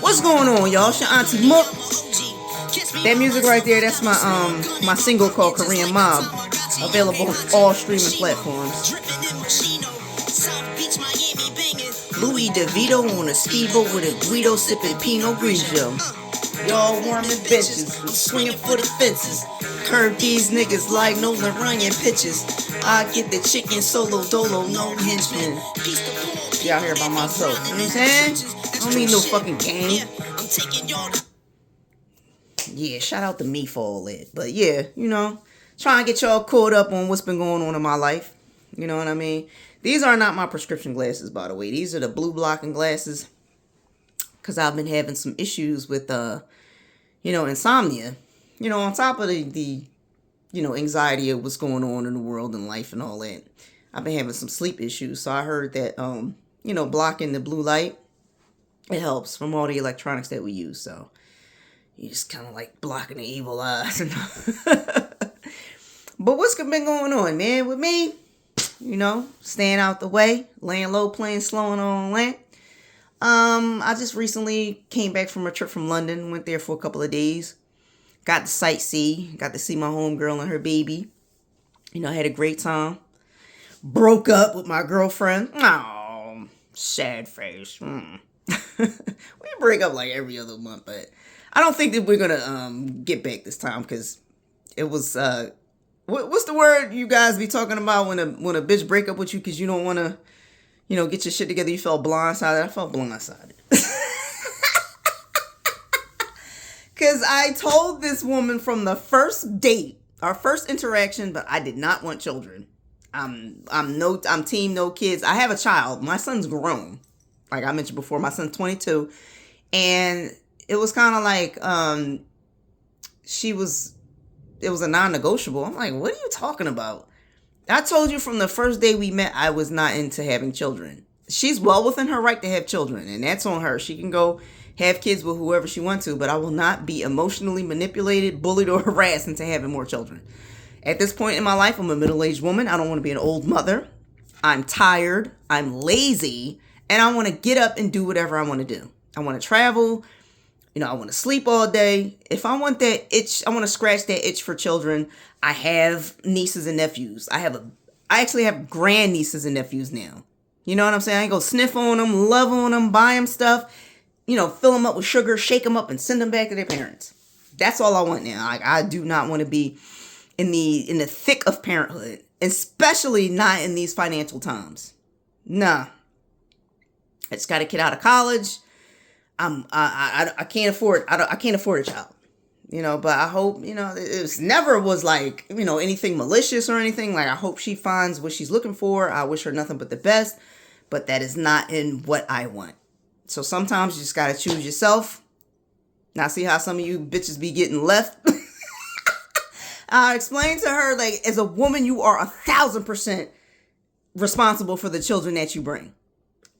What's going on, y'all? It's your Auntie Mook. That music right there, that's my single called Korean Mob. Available on all streaming platforms. Louis DeVito on a speedboat with a Guido sipping Pinot Grigio. Y'all warming benches, swinging for the fences. Curb these niggas like no Ryan pitches. I get the chicken solo dolo, no henchman. Be out here by myself, you know what I'm saying? I don't need no fucking game. Yeah, shout out to me for all that. But yeah, trying to get y'all caught up on what's been going on in my life. You know what I mean? These are not my prescription glasses, by the way. These are the blue blocking glasses. Because I've been having some issues with, insomnia. On top of the anxiety of what's going on in the world and life and all that. I've been having some sleep issues. So I heard that, blocking the blue light, it helps from all the electronics that we use. So you just kind of like blocking the evil eyes. But what's been going on, man? With me, staying out the way, laying low, playing slow and all that. I just recently came back from a trip from London, went there for a couple of days. Got to sightsee, got to see my homegirl and her baby. I had a great time. Broke up with my girlfriend. Oh, sad face. We break up like every other month, but I don't think that we're gonna get back this time because it was what's the word you guys be talking about when a bitch break up with you because you don't want to get your shit together. You felt blindsided. I felt blindsided. Because I told this woman from the first date, our first interaction, but I did not want children. I'm team no kids. I have a child. My son's grown. Like I mentioned before, my son's 22. And it was kind of like, it was a non-negotiable. I'm like, what are you talking about? I told you from the first day we met, I was not into having children. She's well within her right to have children, and that's on her. She can go have kids with whoever she wants to, but I will not be emotionally manipulated, bullied, or harassed into having more children. At this point in my life, I'm a middle-aged woman. I don't want to be an old mother. I'm tired. I'm lazy. And I want to get up and do whatever I want to do. I want to travel. I want to sleep all day. If I want that itch, I want to scratch that itch for children. I have nieces and nephews. I actually have grand nieces and nephews now. You know what I'm saying? I go sniff on them, love on them, buy them stuff, fill them up with sugar, shake them up and send them back to their parents. That's all I want now. I do not want to be in the thick of parenthood, especially not in these financial times. Nah. I just got to get out of college. I can't afford I can't afford a child. But I hope, it never was like, anything malicious or anything. Like I hope she finds what she's looking for. I wish her nothing but the best, but that is not in what I want. So sometimes you just got to choose yourself. Now see how some of you bitches be getting left. I explained to her, like, as a woman, you are 1,000% responsible for the children that you bring.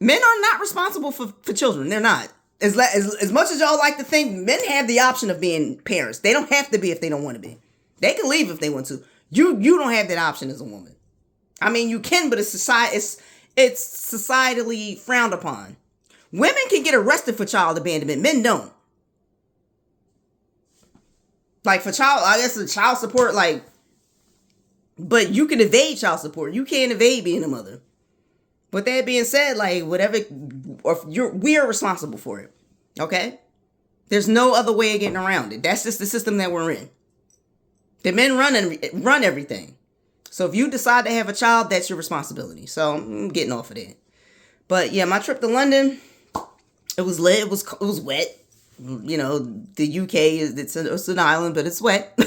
Men are not responsible for children. They're not. As much as y'all like to think, men have the option of being parents. They don't have to be if they don't want to be. They can leave if they want to. You don't have that option as a woman. I mean, you can, but it's societally frowned upon. Women can get arrested for child abandonment. Men don't. Like for child support, like, but you can evade child support. You can't evade being a mother. With that being said, like whatever, we are responsible for it. Okay? There's no other way of getting around it. That's just the system that we're in. The men run everything. So if you decide to have a child, that's your responsibility. So I'm getting off of that. But yeah, my trip to London, it was lit. It was wet. The UK it's an island, but it's wet.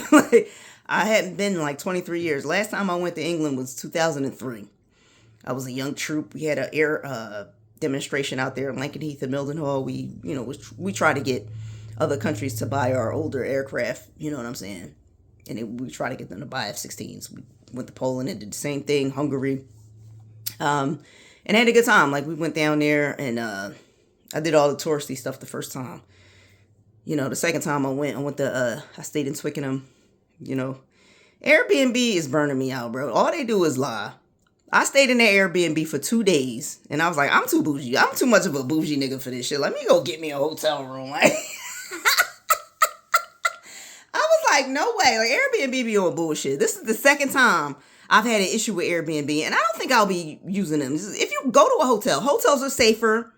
I hadn't been in like 23 years. Last time I went to England was 2003. I was a young troop. We had an air demonstration out there in Lincoln Heath and Mildenhall. We try to get other countries to buy our older aircraft. You know what I'm saying? And we try to get them to buy F-16s. We went to Poland and did the same thing, Hungary. And had a good time. Like we went down there and I did all the touristy stuff the first time. The second time I stayed in Twickenham. Airbnb is burning me out, bro. All they do is lie. I stayed in that Airbnb for 2 days, and I was like, I'm too bougie. I'm too much of a bougie nigga for this shit. Let me go get me a hotel room. Like, I was like, no way. Like, Airbnb be on bullshit. This is the second time I've had an issue with Airbnb, and I don't think I'll be using them. If you go to a hotel, hotels are safer.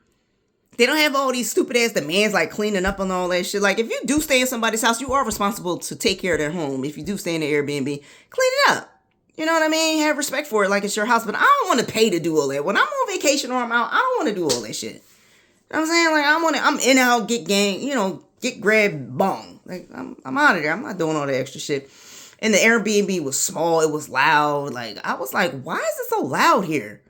They don't have all these stupid ass demands like cleaning up and all that shit. Like, if you do stay in somebody's house, you are responsible to take care of their home. If you do stay in the Airbnb, clean it up. You know what I mean? Have respect for it like it's your house. But I don't want to pay to do all that. When I'm on vacation or I'm out, I don't want to do all that shit. You know what I'm saying? Like, I'm in and out, get gang, get grab, bong. Like, I'm out of there. I'm not doing all that extra shit. And the Airbnb was small. It was loud. Like, I was like, why is it so loud here?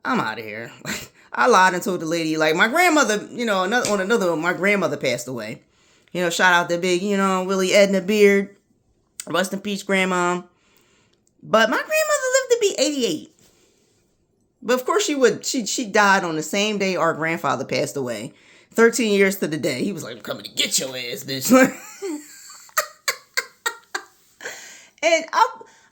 I'm out of here. Like, I lied and told the lady, like, my grandmother, my grandmother passed away. Shout out to big, Willie Edna Beard. Rest in peace, grandma. But my grandmother lived to be 88. But of course she died on the same day our grandfather passed away. 13 years to the day. He was like, I'm coming to get your ass, bitch. And I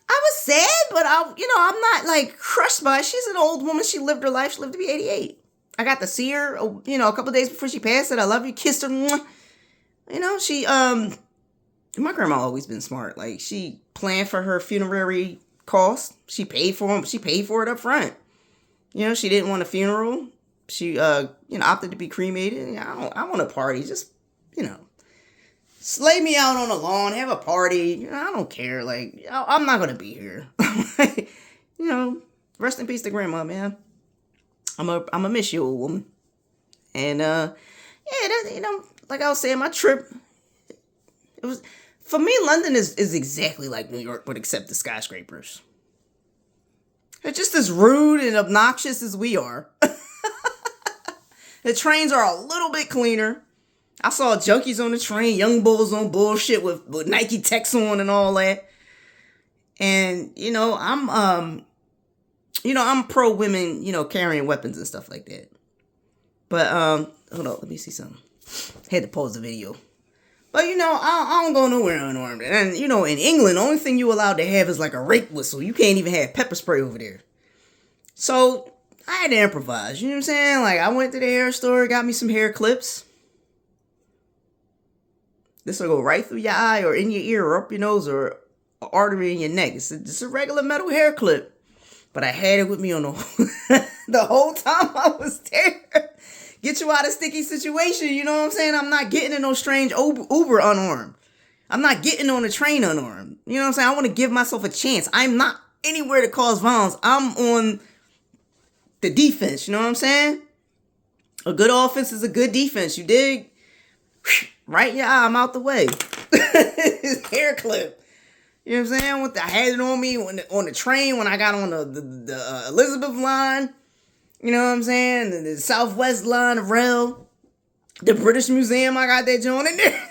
was sad, but I'm not like crushed by it. She's an old woman. She lived her life. She lived to be 88. I got to see her, a couple days before she passed. Said, I love you. Kissed her. She, my grandma always been smart. Like, she planned for her funerary costs. She paid for them. She paid for it up front. She didn't want a funeral. She, opted to be cremated. I want a party. Just, lay me out on the lawn, have a party. I don't care. Like, I'm not going to be here. Rest in peace to grandma, man. I'm a miss you, old woman. And, like I was saying, my trip, it was, for me, London is exactly like New York, but except the skyscrapers. They're just as rude and obnoxious as we are. The trains are a little bit cleaner. I saw junkies on the train, young bulls on bullshit with Nike Techs on and all that. And, I'm pro women, carrying weapons and stuff like that. But, hold on, let me see something. Had to pause the video. But, I don't go nowhere unarmed. And, in England, the only thing you allowed to have is like a rape whistle. You can't even have pepper spray over there. So, I had to improvise. You know what I'm saying? Like, I went to the hair store, got me some hair clips. This will go right through your eye or in your ear or up your nose or an artery in your neck. It's just a regular metal hair clip. But I had it with me on the whole time I was there. Get you out of sticky situation, you know what I'm saying? I'm not getting in no strange Uber unarmed. I'm not getting on a train unarmed. You know what I'm saying? I want to give myself a chance. I'm not anywhere to cause violence. I'm on the defense, you know what I'm saying? A good offense is a good defense, you dig? Right? Yeah, I'm out the way. His hair clip. You know what I'm saying? I had it on me on the train when I got on the Elizabeth line. You know what I'm saying? The Southwest line of rail. The British Museum, I got that joint in there.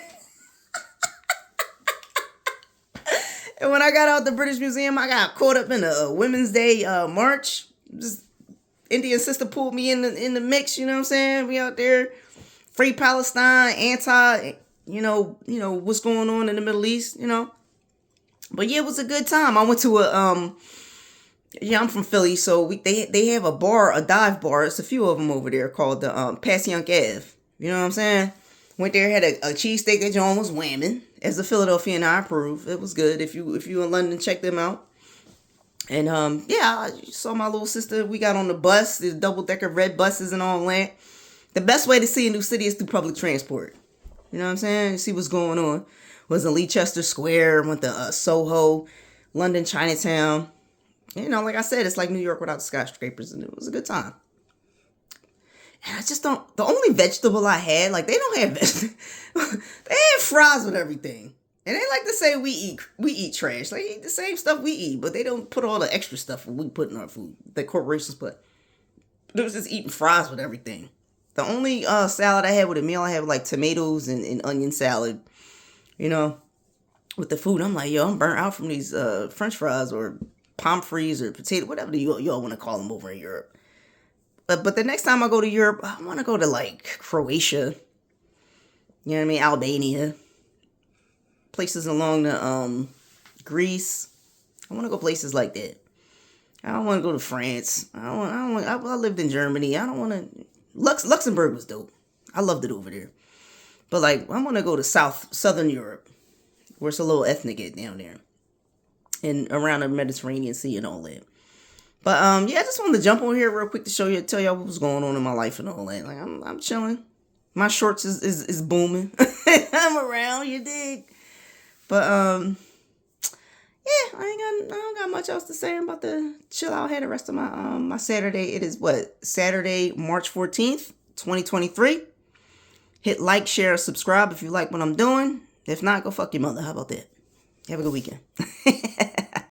And when I got out the British Museum, I got caught up in a Women's Day march. Just Indian sister pulled me in the mix, you know what I'm saying? We out there. Free Palestine, anti, what's going on in the Middle East, But yeah, it was a good time. I went to I'm from Philly, so they have a dive bar. It's a few of them over there called the Passyunk Ave. You know what I'm saying? Went there, had a cheesesteak that John was whamming. As a Philadelphian, I approve. It was good. If you in London, check them out. And I saw my little sister. We got on the bus, the double-decker red buses and all that. The best way to see a new city is through public transport. You know what I'm saying? See what's going on. Was in Leicester Square, went to Soho, London, Chinatown. Like I said, it's like New York without the skyscrapers, and it was a good time. And I just don't, the only vegetable I had, like, they don't have vegetables. They have fries with everything. And they like to say we eat trash. They eat the same stuff we eat, but they don't put all the extra stuff we put in our food that corporations put. They was just eating fries with everything. The only salad I had with a meal, I had like tomatoes and onion salad, with the food. I'm like, I'm burnt out from these French fries or pommes or potato, whatever y'all want to call them over in Europe. But the next time I go to Europe, I want to go to like Croatia, you know what I mean, Albania, places along the Greece. I want to go places like that. I don't want to go to France. I lived in Germany. I don't want to. Luxembourg was dope. I loved it over there. But like, I want to go to Southern Europe, where it's a little ethnic at down there, and around the Mediterranean Sea and all that. But yeah, I just wanted to jump on here real quick to tell y'all what was going on in my life and all that. Like, I'm chilling. My shorts is booming. I'm around, you dig? But yeah, I don't got much else to say. I'm about to chill out here the rest of my Saturday. It is Saturday, March 14th, 2023. Hit like, share, subscribe if you like what I'm doing. If not, go fuck your mother. How about that? Have a good weekend.